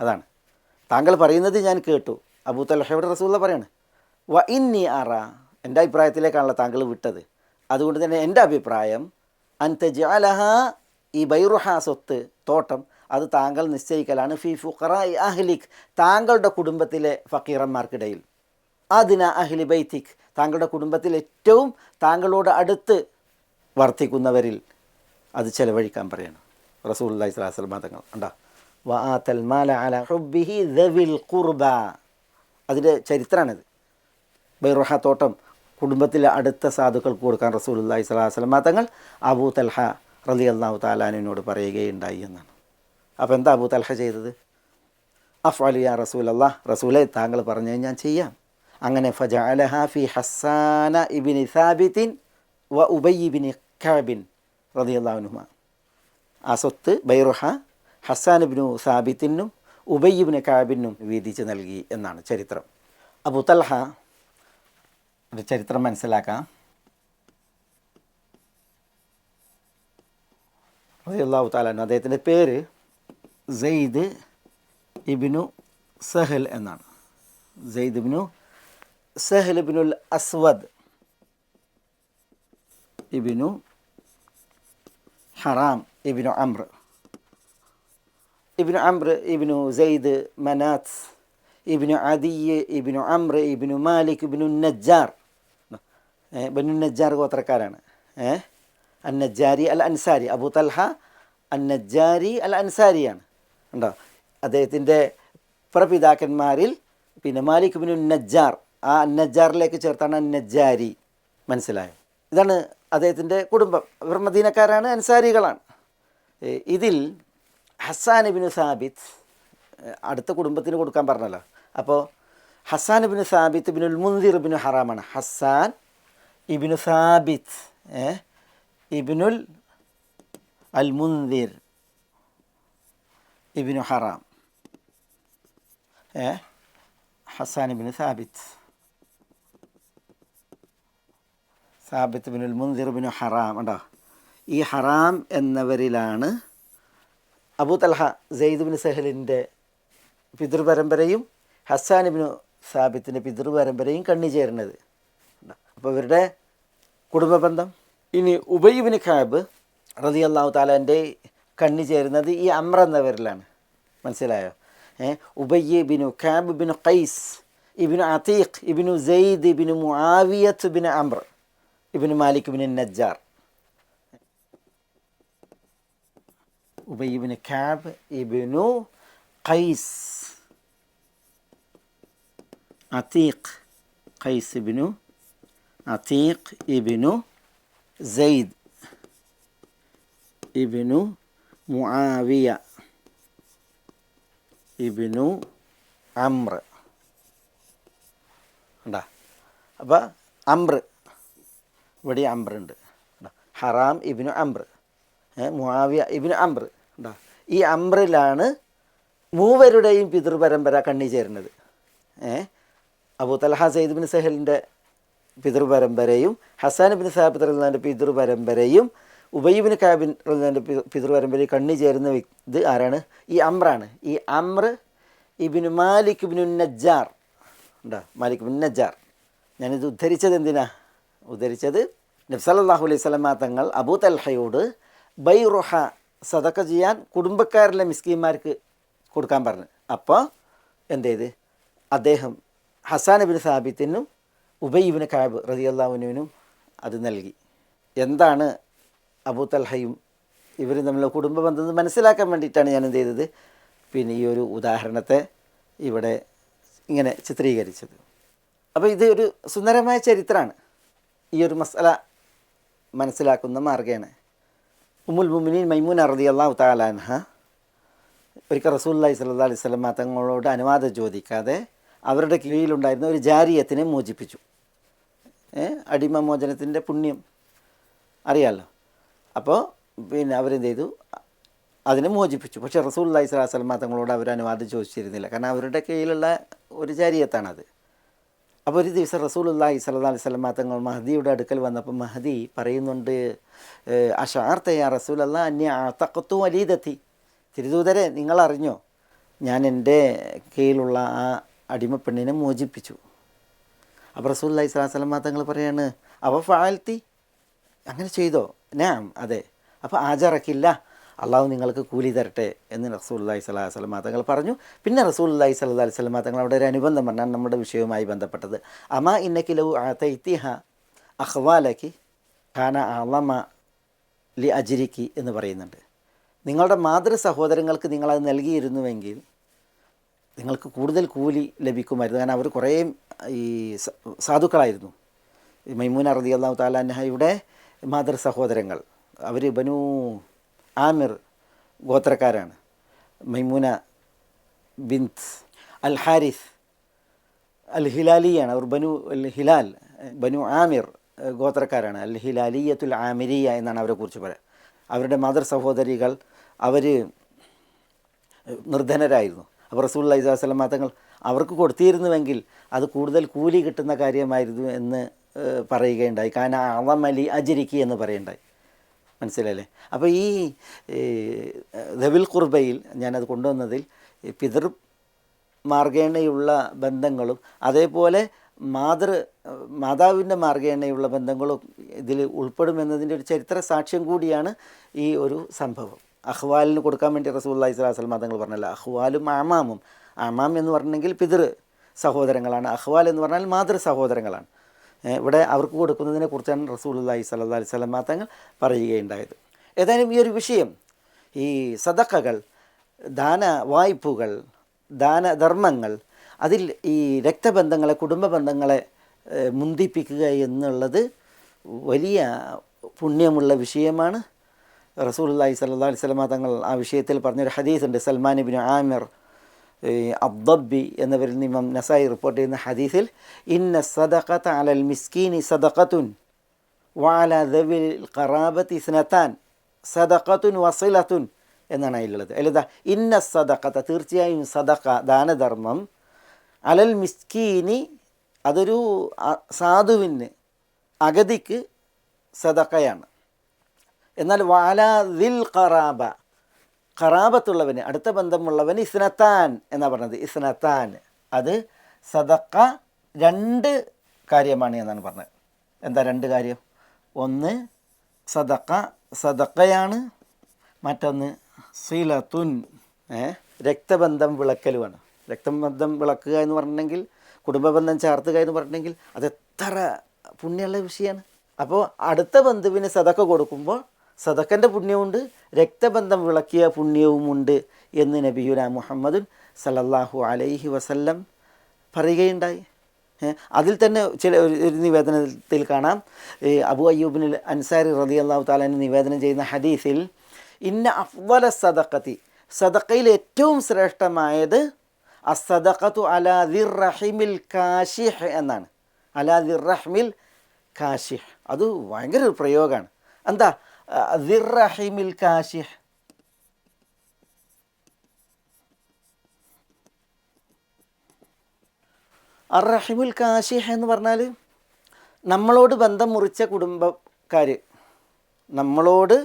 അതാണ് താങ്കൾ പറയുന്നത് ഞാൻ കേട്ടു. അബൂ തൽഹയോട് റസൂലുള്ളാഹി പറയാണ് വഇന്നി അറാ, എൻ്റെ അഭിപ്രായത്തിലേക്കാണല്ലോ താങ്കൾ വിട്ടത്. അതുകൊണ്ട് തന്നെ എൻ്റെ അഭിപ്രായം അൻ തജഅലഹ, ഈ ബൈറുഹ സ്വത്ത് തോട്ടം അത് താങ്കൾ നിശ്ചയിക്കലാണ് ഫീ ഫുഖറാഇ അഹ്ലിക്, താങ്കളുടെ കുടുംബത്തിലെ ഫക്കീറന്മാർക്കിടയിൽ, അദ്നാ അഹ്ലി ബൈതിക്, താങ്കളുടെ കുടുംബത്തിൽ ഏറ്റവും താങ്കളോട് അടുത്ത് വർത്തിക്കുന്നവരിൽ അത് ചെലവഴിക്കാൻ പറയണം റസൂലുള്ളാഹി സ്വല്ലല്ലാഹു അലൈഹി വസല്ലം തങ്ങൾ. ഉണ്ടോ വആതൽ മാല അല ഹുബ്ബിഹി ദവിൽ ഖുർബ, അതിൻ്റെ ചരിത്രമാണിത്. ബൈറുഹ തോട്ടം കുടുംബത്തിലെ അടുത്ത സാധുക്കൾക്ക് കൊടുക്കാൻ റസൂലുള്ളാഹി സ്വല്ലല്ലാഹു അലൈഹി വസല്ലം തങ്ങൾ അബൂ തൽഹ റളിയല്ലാഹു തആല അൻഹുവിനോട് പറയുകയുണ്ടായി എന്നാണ്. അപ്പോൾ എന്താ അബൂ തൽഹ ചെയ്തത്? അഫ്അലു യാ റസൂലല്ലാഹ്, റസൂലേ താങ്കൾ പറഞ്ഞത് ഞാൻ ചെയ്യാം. അങ്ങനെ ഫജഅലഹ ഫി ഹസ്സാന ഇബ്നി സാബിത്തിൻ വ ഉബയ്യ് ഇബ്നി കഅബിൻ റളിയല്ലാഹു അൻഹുമാ. ആ സ്വത്ത് ബൈറുഹ ഹസ്സാൻ ഇബ്നു സാബിത്തിനും ഉബയ്യ് ഇബ്നു കഅബിനും വീതിച്ച് നൽകി എന്നാണ് ചരിത്രം. അബൂ തൽഹ ഒരു ചരിത്രം മനസ്സിലാക്കാം. റളിയല്ലാഹു തആല അൻഹു, അദ്ദേഹത്തിൻ്റെ പേര് സെയ്ദ് ഇബ്നു സഹൽ എന്നാണ്. സെയ്ദ് ഇബ്നു സഹൽ ഇബ്നുൽ അസ്വദ് ഇബ്നു ഹറാം ഇബ്നു അംർ ഇബ്നു സെയ്ദ് മനാത്ത് ഇബ്നു അദിയ് ഇബ്നു അംർ ഇബ്നു മാലിക് ഇബ്നു നജ്ജാർ. ബനു നജ്ജാർ ഗോത്രക്കാരാണ്. അന്നജ്ജാരി അൽ അൻസാരി. അബൂ തൽഹ അന്നജ്ജാരി അൽ അൻസാരിയാണ്. ഉണ്ടോ അദ്ദേഹത്തിൻ്റെ പ്രപിതാക്കന്മാരിൽ പിന്നെ മാലിക് ഇബ്നു നജ്ജാർ, ആ അന്നജ്ജാറിലേക്ക് ചേർത്താണ് അന്നജ്ജാരി. മനസ്സിലായോ? ഇതാണ് അദ്ദേഹത്തിൻ്റെ കുടുംബം. ഇവർ മദീനക്കാരാണ്, അൻസാരികളാണ്. ഇതിൽ ഹസ്സാൻ ഇബ്നു സാബിത്ത് അടുത്ത കുടുംബത്തിന് കൊടുക്കാൻ പറഞ്ഞല്ലോ. അപ്പോൾ ഹസ്സാൻ ഇബ്നു സാബിത്ത് ഇബ്നുൽ മുൻദിർ ഇബ്നു ഹറാമാണ്. ഹസ്സാൻ ഇബ്നു സാബിത്ത് ഇബ്നുൽ അൽ മുൻദിർ ഇബ്നു ഹറാം. ഹസ്സാൻ ഇബ്നു സാബിത്ത് ഇബ്നുൽ മുൻദിർ ഇബ്നു ഹറാം. ഉണ്ടോ ഈ ഹറാം എന്നവരിലാണ് അബൂ തൽഹ സെയ്ദ് ഇബ്നു സഹലിൻ്റെ പിതൃപരമ്പരയും ഹസ്സാൻ ഇബ്നു സാബിത്തിൻ്റെ പിതൃപരമ്പരയും കണ്ണിച്ചേരുന്നത്. അപ്പോൾ ഇവരുടെ കുടുംബ ബന്ധം. ഇനി ഉബയ്യ് ഇബ്നു കഅബ് റളിയല്ലാഹു തആലൻ്റെ കണ്ണി ചേരുന്നത് ഈ അംർ എന്നവരിലാണ്. മനസ്സിലായോ? ഉബയ്യ് ഇബ്നു കഅബ് ഇബ്നു ഖൈസ് ഇബ്നു അതീഖ് ഇബ്നു സെയ്ദ് ഇബ്നു മുആവിയത്ത് ഇബ്നു അംർ ഇബ്നു മാലിക് ഇബ്നു നജ്ജാർ. ഉബയ്യ് ഇബ്നു കഅബ് ഇബ്നു ഖൈസ് അതീഖ് ഖൈസ് ഇബ്നു അതീഖ് ഇബ്നു സെയ്ദ് ഇബ്നു മുആവിയ ഇബ്നു അംർ. ഉണ്ടാ അപ്പോൾ അംർ, ഇവിടെ അംർ ഉണ്ട്. ഹറാം ഇബ്നു അംർ, മുആവിയ ഇബ്നു അംർ. ഉണ്ടാ ഈ അംറിലാണ് മൂവരുടെയും പിതൃപരമ്പര കണ്ണി ചേരുന്നത്. അബൂ തൽഹ സെയ്ദ് ഇബ്നു സഹലിൻ്റെ പിതൃപരമ്പരയും ഹസ്സാൻ ഇബ്നു സാബിത്ത് റളിയല്ലാഹുവിൻ്റെ പിതൃപരമ്പരയും ഉബയ്യ് ഇബ്നു കഅബ് റളിയല്ലാഹുവിൻ്റെ പിതൃപരമ്പരയും കണ്ണി ചേരുന്ന ഇത് ആരാണ്? ഈ അംറാണ്. ഈ അംർ ഇബ്നു മാലിക് ഇബ്നു നജ്ജാർ. ഉണ്ടോ മാലിക് ഇബ്നു നജ്ജാർ. ഞാനിത് ഉദ്ധരിച്ചത് എന്തിനാ? ഉദ്ധരിച്ചത് നബി സല്ലല്ലാഹു അലൈഹി വസല്ലം തങ്ങൾ അബൂ തൽഹയോട് ബൈറുഹ സദഖ ചെയ്യാൻ കുടുംബക്കാരിലെ മിസ്കീന്മാർക്ക് കൊടുക്കാൻ പറഞ്ഞു. അപ്പോൾ എന്ത് ചെയ്ത് അദ്ദേഹം ഹസ്സാൻ ഇബ്നു സാബിത്തിനും ഉബയ്യ് ഇബ്നു കഅബ് റളിയല്ലാഹു അൻഹുവിനും അത് നൽകി. എന്താണ് അബൂ തൽഹയും ഇവർ തമ്മിലുള്ള കുടുംബ ബന്ധം മനസ്സിലാക്കാൻ വേണ്ടിയിട്ടാണ് ഞാൻ എന്ത് ചെയ്തത്, പിന്നെ ഈ ഒരു ഉദാഹരണത്തെ ഇവിടെ ഇങ്ങനെ ചിത്രീകരിച്ചത്. അപ്പോൾ ഇത് ഒരു സുന്ദരമായ ചരിത്രമാണ്. ഈ ഒരു മസല മനസ്സിലാക്കുന്ന മാർഗ്ഗമാണ്. ഉമ്മുൽ മുഅ്മിനീൻ മൈമൂന റളിയല്ലാഹു തആല അൻഹ ഒരിക്കൽ റസൂലുള്ളാഹി സ്വല്ലല്ലാഹു അലൈഹി വസല്ലം തങ്ങളോട് അനുവാദം ചോദിക്കാതെ അവരുടെ കീഴിലുണ്ടായിരുന്ന ഒരു ജാരിയത്തിനെ മോചിപ്പിച്ചു. അടിമ മോചനത്തിൻ്റെ പുണ്യം അറിയാമല്ലോ. അപ്പോൾ പിന്നെ അവരെന്ത് ചെയ്തു, അതിനെ മോചിപ്പിച്ചു. പക്ഷേ റസൂലുള്ളാഹി സ്വല്ലല്ലാഹു അലൈഹി വസല്ലം തങ്ങളോട് അവർ അനുവാദം ചോദിച്ചിരുന്നില്ല, കാരണം അവരുടെ കീഴിലുള്ള ഒരു ജാരിയത്താണത്. അപ്പോൾ ഒരു ദിവസം റസൂലുള്ളാഹി സ്വല്ലല്ലാഹു അലൈഹി വസല്ലം തങ്ങൾ മഹദിയുടെ അടുക്കൽ വന്നപ്പോൾ മഹദി പറയുന്നുണ്ട്, അശഅർത യാ റസൂലല്ലാഹ് അന്നി അഅതഖതു വലീദതി, തിരുദൂതരെ നിങ്ങളറിഞ്ഞോ ഞാൻ എൻ്റെ കീഴിലുള്ള ആ അടിമപ്പെണ്ണിനെ മോചിപ്പിച്ചു. അപ്പോൾ റസൂലുള്ളാഹി സ്വല്ലല്ലാഹു അലൈഹി വസല്ലം തങ്ങൾ പറയാണ്, അവ ഫഅൽതി, അങ്ങനെ ചെയ്തോ? നാം, അതെ. അപ്പോൾ ആജറക്കില്ല, അള്ളാഹു നിങ്ങൾക്ക് കൂലി തരട്ടെ എന്ന് റസൂലുള്ളാഹി സ്വല്ലല്ലാഹു അലൈഹി വസല്ലം തങ്ങൾ പറഞ്ഞു. പിന്നെ റസൂലുള്ളാഹി സ്വല്ലല്ലാഹു അലൈഹി വസല്ലം തങ്ങൾ അവിടെ ഒരു അനുബന്ധം പറഞ്ഞാൽ നമ്മുടെ വിഷയവുമായി ബന്ധപ്പെട്ടത്, അമാ ഇന്നക്കി ലൗ അഅതൈതിഹ അഖ്വാലക്കി കാന അഅളമ ലി അജ്രിക്കി എന്ന് പറയുന്നുണ്ട്. നിങ്ങളുടെ മാതൃ സഹോദരങ്ങൾക്ക് നിങ്ങളത് നൽകിയിരുന്നുവെങ്കിൽ നിങ്ങൾക്ക് കൂടുതൽ കൂലി ലഭിക്കുമായിരുന്നു. കാരണം അവർ കുറേ ഈ സാധുക്കളായിരുന്നു. മൈമൂന റളിയല്ലാഹു തആല അൻഹയുടെ മാതൃ സഹോദരങ്ങൾ, അവർ ബനു ആമിർ ഗോത്രക്കാരാണ്. മൈമൂന ബിൻത് അൽ ഹാരിസ് അൽ ഹിലാലിയാണ്. അവർ ബനു അൽ ഹിലാൽ, ബനു ആമിർ ഗോത്രക്കാരാണ്. അൽ ഹിലാലിയത്തുൽ ആമിരിയ എന്നാണ് അവരെക്കുറിച്ച് പറയുക. അവരുടെ മാതൃ സഹോദരികൾ അവർ നിർധനരായിരുന്നു. അപ്പോൾ റസൂലുള്ളാഹി സ്വല്ലല്ലാഹു അലൈഹി വസല്ലം തങ്ങൾ അവർക്ക് കൊടുത്തിരുന്നുവെങ്കിൽ അത് കൂടുതൽ കൂലി കിട്ടുന്ന കാര്യമായിരുന്നു എന്ന് പറയുകയുണ്ടായി. കാന അഅളമലി അജ്രിക്കി എന്ന് പറയുണ്ടായി. മനസ്സിലല്ലേ? അപ്പോൾ ഈ ദവിൽ ഖുർബയിൽ ഞാനത് കൊണ്ടുവന്നതിൽ പിതൃ മാർഗേണയുള്ള ബന്ധങ്ങളും അതേപോലെ മാതാവിൻ്റെ മാർഗേണയുള്ള ബന്ധങ്ങളും ഇതിൽ ഉൾപ്പെടുമെന്നതിൻ്റെ ഒരു ചരിത്ര സാക്ഷ്യം കൂടിയാണ് ഈ ഒരു സംഭവം. അഹ്വാലിന് കൊടുക്കാൻ വേണ്ടി റസൂലുള്ളാഹി സ്വല്ലല്ലാഹു അലൈഹി വസല്ലം തങ്ങൾ പറഞ്ഞല്ലോ, അഹ്വാലും അമാമും. അമാം എന്ന് പറഞ്ഞെങ്കിൽ പിതൃ സഹോദരങ്ങളാണ്, അഹ്വാൽ എന്ന് പറഞ്ഞാൽ മാതൃ സഹോദരങ്ങളാണ്. ഇവിടെ അവർക്ക് കൊടുക്കുന്നതിനെ കുറിച്ചാണ് റസൂലുള്ളാഹി സ്വല്ലല്ലാഹു അലൈഹി വസല്ലം തങ്ങൾ പറയുകയുണ്ടായത്. ഏതായാലും ഈ ഒരു വിഷയം, ഈ സദഖകൾ, ദാന വായ്പകൾ, ദാനധർമ്മങ്ങൾ, അതിൽ ഈ രക്തബന്ധങ്ങളെ, കുടുംബ ബന്ധങ്ങളെ മുന്തിപ്പിക്കുക എന്നുള്ളത് വലിയ പുണ്യമുള്ള വിഷയമാണ്. റസൂലുള്ളാഹി സ്വല്ലല്ലാഹു അലൈഹി വസല്ലം തങ്ങൾ ആ വിഷയത്തിൽ പറഞ്ഞൊരു ഹദീസുണ്ട്. സൽമാൻ ഇബ്നു ആമിർ അബ്ദബി എന്നവരിൽ നിന്ന് ഇമാം നസായി റിപ്പോർട്ട് ചെയ്യുന്ന ഹദീസിൽ, ഇന്ന സദഖത അലൽ മിസ്കീനി സദഖത്തുൻ വഅല ദവിൽ ഖറാബത്തി ഇസ്നതാൻ സദഖത്തുൻ വസിലത്തുൻ എന്നാണ് അതിലുള്ളത്. അതിലെന്താ? ഇന്ന സദഖത, തീർച്ചയായും സദഖ, ദാനധർമ്മം, അലൽ മിസ്കീനി, അതൊരു സാധുവിന്, അഗതിക്ക് സദഖയാണ്. എന്നാൽ വഅല ദിൽ ഖറാബ, ഖറാബത്തുള്ളവന്, അടുത്ത ബന്ധമുള്ളവന് ഇസ്നത്താൻ എന്നാണ് പറഞ്ഞത്. ഇസ്നത്താൻ, അത് സദഖ രണ്ട് കാര്യമാണ് എന്നാണ് പറഞ്ഞത്. എന്താ രണ്ട് കാര്യം? ഒന്ന് സദഖ, സദഖയാണ്. മറ്റൊന്ന് സിലത്തുൻ, രക്തബന്ധം വിളക്കലുമാണ്. രക്തബന്ധം വിളക്കുക എന്ന് പറഞ്ഞിട്ടുണ്ടെങ്കിൽ, കുടുംബബന്ധം ചേർത്തുക എന്ന് പറഞ്ഞിട്ടുണ്ടെങ്കിൽ അതെത്ര പുണ്യമുള്ള വിഷയമാണ്. അപ്പോൾ അടുത്ത ബന്ധുവിന് സദഖ കൊടുക്കുമ്പോൾ സദഖൻ്റെ പുണ്യമുണ്ട്, രക്തബന്ധം വിളക്കിയ പുണ്യവുമുണ്ട് എന്ന് നബിയുനാ മുഹമ്മദുൻ സല്ലല്ലാഹു അലൈഹി വസല്ലം പറയുകയുണ്ടായി. അതിൽ തന്നെ ചില ഒരു നിവേദനത്തിൽ കാണാം, അബൂ അയ്യൂബിൻ അൻസാരി റളിയല്ലാഹു തആല നിവേദനം ചെയ്യുന്ന ഹദീസിൽ, ഇന്ന അഫ്ളല സദഖതി, സദഖയിൽ ഏറ്റവും ശ്രേഷ്ഠമായത് അസ്സദഖതു അലാ ദിർ റഹിമിൽ കാശിഹ് എന്നാണ്. അലാ ദിർ റഹ്മിൽ കാശിഹ്, അത് ഭയങ്കര ഒരു പ്രയോഗമാണ്. എന്താ ദിർ റഹിമിൽ കാശിഹ്? അർ റഹിമുൽ കാശിഹ് എന്ന് പറഞ്ഞാൽ നമ്മളോട് ബന്ധം മുറിച്ച കുടുംബക്കാർ, നമ്മളോട്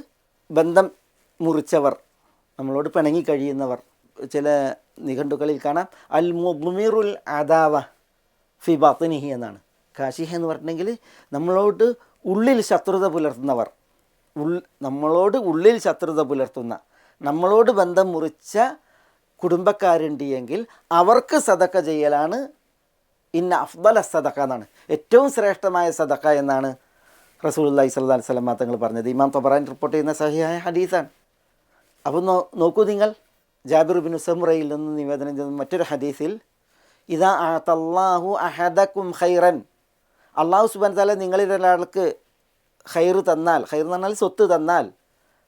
ബന്ധം മുറിച്ചവർ, നമ്മളോട് പിണങ്ങി കഴിയുന്നവർ. ചില നിഘണ്ടുക്കളിൽ കാണാം അൽ മുദ്മിറുൽ അദാവ ഫി ബാത്തിനിഹി എന്നാണ്. കാശിഹ് എന്ന് പറഞ്ഞിട്ടുണ്ടെങ്കിൽ നമ്മളോട് ഉള്ളിൽ ശത്രുത പുലർത്തുന്നവർ, നമ്മളോട് ഉള്ളിൽ ശത്രുത പുലർത്തുന്ന, നമ്മളോട് ബന്ധം മുറിച്ച കുടുംബക്കാരുണ്ട് എങ്കിൽ അവർക്ക് സദഖ ചെയ്യലാണ് ഇന്ന അഫ്ദല സദഖ എന്നാണ്, ഏറ്റവും ശ്രേഷ്ഠമായ സദഖ എന്നാണ് റസൂലുള്ളാഹി സ്വല്ലല്ലാഹു അലൈഹി വസല്ലം തങ്ങൾ പറഞ്ഞത് ഇമാം തബറാനി റിപ്പോർട്ട് ചെയ്യുന്ന സഹിഹായ ഹദീസാണ്. അപ്പോൾ നോക്കൂ നിങ്ങൾ, ജാബിർ ബിൻ സമുറയിൽ നിന്ന് നിവേദനം ചെയ്യുന്ന മറ്റൊരു ഹദീസിൽ ഇദാ അഅതല്ലാഹു അഹദകും ഖൈറൻ, അള്ളാഹു സുബ്ഹാനഹു വതആല നിങ്ങളിൽ ഒരാൾക്ക് ഖൈർ തന്നാൽ, ഖൈർ എന്ന് പറഞ്ഞാൽ സ്വത്ത് തന്നാൽ,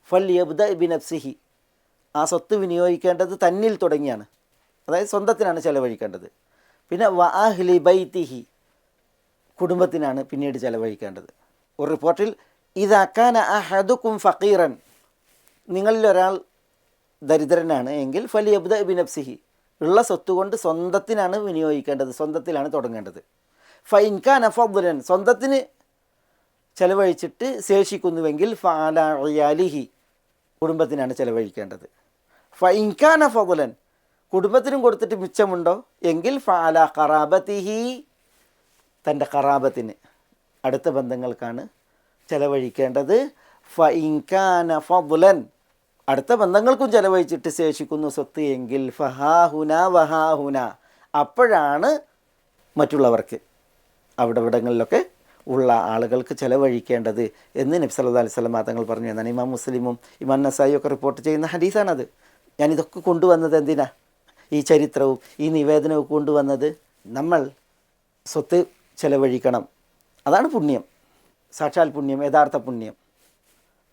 ഫൽയബ്ദ ബിനഫ്സിഹി, ആ സ്വത്ത് വിനിയോഗിക്കേണ്ടത് തന്നിൽ തുടങ്ങിയാണ്, അതായത് സ്വന്തത്തിനാണ് ചെലവഴിക്കേണ്ടത്. പിന്നെ വ അഹ്ലി ബൈതിഹി, കുടുംബത്തിനാണ് പിന്നീട് ചെലവഴിക്കേണ്ടത്. ഒരു റിപ്പോർട്ടിൽ ഇദാ കാന അഹദുക്കും ഫഖീറൻ, നിങ്ങളിൽ ഒരാൾ ദരിദ്രനാണ് എങ്കിൽ ഫലിയബ്ദ ബിനഫ്സിഹി, ഉള്ള സ്വത്ത് കൊണ്ട് സ്വന്തത്തിനാണ് വിനിയോഗിക്കേണ്ടത്, സ്വന്തത്തിലാണ് തുടങ്ങേണ്ടത്. ഫഇൻ കാന ഫദ്ലൻ, സ്വന്തത്തിന് ചെലവഴിച്ചിട്ട് ശേഷിക്കുന്നുവെങ്കിൽ ഫഅല ഇയാലിഹി, കുടുംബത്തിനാണ് ചെലവഴിക്കേണ്ടത്. ഫഇൻ കാന ഫദ്ലൻ, കുടുംബത്തിനും കൊടുത്തിട്ട് മിച്ചമുണ്ടോ എങ്കിൽ ഫഅല ഖറാബത്തിഹി, തൻ്റെ ഖറാബത്തിന്, അടുത്ത ബന്ധങ്ങൾക്കാണ് ചെലവഴിക്കേണ്ടത്. ഫഇൻ കാന ഫദ്ലൻ, അടുത്ത ബന്ധങ്ങൾക്കും ചെലവഴിച്ചിട്ട് ശേഷിക്കുന്നു സ്വത്ത് എങ്കിൽ ഫഹാഹുന വഹാഹുന, അപ്പോഴാണ് മറ്റുള്ളവർക്ക് അവിടെ ഇവിടങ്ങളിലൊക്കെ ഉള്ള ആളുകൾക്ക് ചെലവഴിക്കേണ്ടത് എന്ന് നബി സല്ലല്ലാഹു അലൈഹി വസല്ലം തങ്ങൾ പറഞ്ഞു എന്നാണ് ഇമാം മുസ്ലിമും ഇമാം നസായിയും ഒക്കെ റിപ്പോർട്ട് ചെയ്യുന്ന ഹദീസാണത്. ഞാനിതൊക്കെ കൊണ്ടുവന്നത് എന്തിനാ? ഈ ചരിത്രവും ഈ നിവേദനവും കൊണ്ടുവന്നത് നമ്മൾ സ്വത്ത് ചെലവഴിക്കണം, അതാണ് പുണ്യം, സാക്ഷാൽ പുണ്യം, യഥാർത്ഥ പുണ്യം.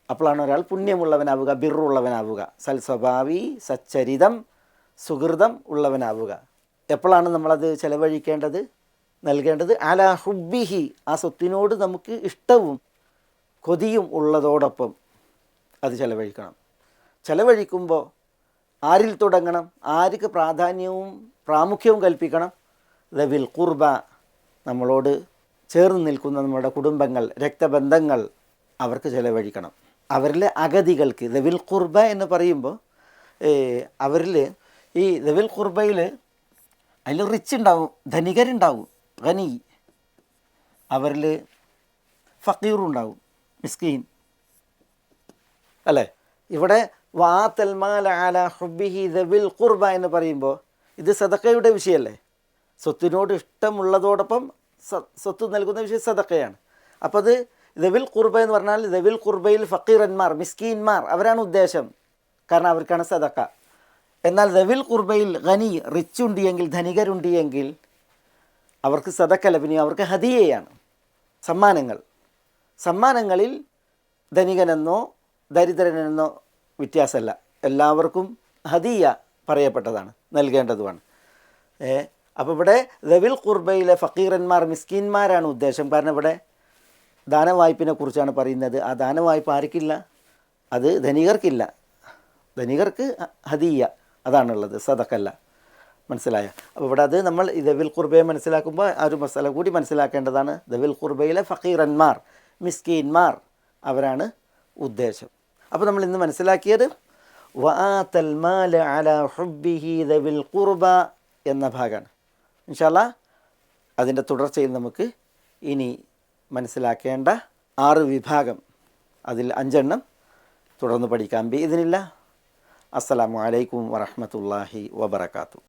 അപ്പോഴാണ് ഒരാൾ പുണ്യമുള്ളവനാവുക, ബിറുള്ളവനാവുക, സൽസ്വഭാവി, സച്ചരിതം, സുഹൃതം ഉള്ളവനാവുക. എപ്പോഴാണ് നമ്മളത് ചെലവഴിക്കേണ്ടത്, നൽകേണ്ടത്? അലാ ഹുബ്ബിഹി, ആ സ്വത്തിനോട് നമുക്ക് ഇഷ്ടവും കൊതിയും ഉള്ളതോടൊപ്പം അത് ചെലവഴിക്കണം. ചെലവഴിക്കുമ്പോൾ ആരിൽ തുടങ്ങണം? ആർക്ക് പ്രാധാന്യവും പ്രാമുഖ്യവും കൽപ്പിക്കണം? ദവിൽ ഖുർബ, നമ്മളോട് ചേർന്ന് നിൽക്കുന്ന നമ്മുടെ കുടുംബങ്ങൾ, രക്തബന്ധങ്ങൾ, അവർക്ക് ചെലവഴിക്കണം. അവരിലെ അഗതികൾക്ക്, ദവിൽ ഖുർബ എന്ന് പറയുമ്പോൾ അവരിൽ ഈ ദവിൽ ഖുർബയിൽ അതിൽ റിച്ച് ഉണ്ടാവും, ധനികരുണ്ടാവും, ഖനി, അവരിൽ ഫക്കീറുണ്ടാവും, മിസ്കീൻ, അല്ലേ? ഇവിടെ വാതൽ മാല അല ഹുബ്ബിഹി ദവിൽ ഖുർബ എന്ന് പറയുമ്പോൾ ഇത് സദഖയുടെ വിഷയമല്ലേ? സ്വത്തിനോട് ഇഷ്ടമുള്ളതോടൊപ്പം സ്വത്ത് നൽകുന്ന വിഷയം സദഖയാണ്. അപ്പോൾ അത് ദവിൽ ഖുർബ എന്ന് പറഞ്ഞാൽ ദവിൽ ഖുർബയിൽ ഫക്കീറന്മാർ, മിസ്കീന്മാർ, അവരാണ് ഉദ്ദേശം, കാരണം അവർക്കാണ് സദഖ. എന്നാൽ ദവിൽ ഖുർബയിൽ ഖനി, റിച്ച് ഉണ്ടിയെങ്കിൽ, ധനികരുണ്ടിയെങ്കിൽ അവർക്ക് സദഖല്ല, പിന്നെ അവർക്ക് ഹദിയയാണ്, സമ്മാനങ്ങൾ. സമ്മാനങ്ങളിൽ ധനികനെന്നോ ദരിദ്രനെന്നോ വ്യത്യാസമല്ല, എല്ലാവർക്കും ഹദിയ പറയപ്പെട്ടതാണ്, നൽകേണ്ടതുമാണ്. അപ്പോൾ ഇവിടെ ദവിൽ ഖുർബയിലെ ഫക്കീറന്മാർ, മിസ്കീന്മാരാണ് ഉദ്ദേശം. കാരണം ഇവിടെ ദാനവായ്പിനെ കുറിച്ചാണ് പറയുന്നത്. ആ ദാനവായ്പ ആർക്കില്ല? അത് ധനികർക്കില്ല, ധനികർക്ക് ഹദിയ അതാണുള്ളത്, സദഖല്ല. മനസ്സിലായോ? അപ്പോൾ ഇവിടെ അത് നമ്മൾ ഈ ദവിൽ ഖുർബയെ മനസ്സിലാക്കുമ്പോൾ ആ ഒരു മസാല കൂടി മനസ്സിലാക്കേണ്ടതാണ്. ദവിൽ ഖുർബയിലെ ഫക്കീറന്മാർ, മിസ്കീന്മാർ, അവരാണ് ഉദ്ദേശം. അപ്പോൾ നമ്മൾ ഇന്ന് മനസ്സിലാക്കിയത് വആതൽ മാല അലാ ഹുബ്ബിഹി ദവിൽ ഖുർബ എന്ന ഭാഗമാണ്. ഇൻഷാ അല്ലാഹ് അതിൻ്റെ തുടർച്ചയിൽ നമുക്ക് ഇനി മനസ്സിലാക്കേണ്ട 6 വിഭാഗം, അതിൽ 5 എണ്ണം തുടർന്ന് പഠിക്കാം ബിഇദ്നില്ലാഹ്. അസ്സലാമു അലൈക്കും വറഹ്മത്തുള്ളാഹി വബറകാതുഹു.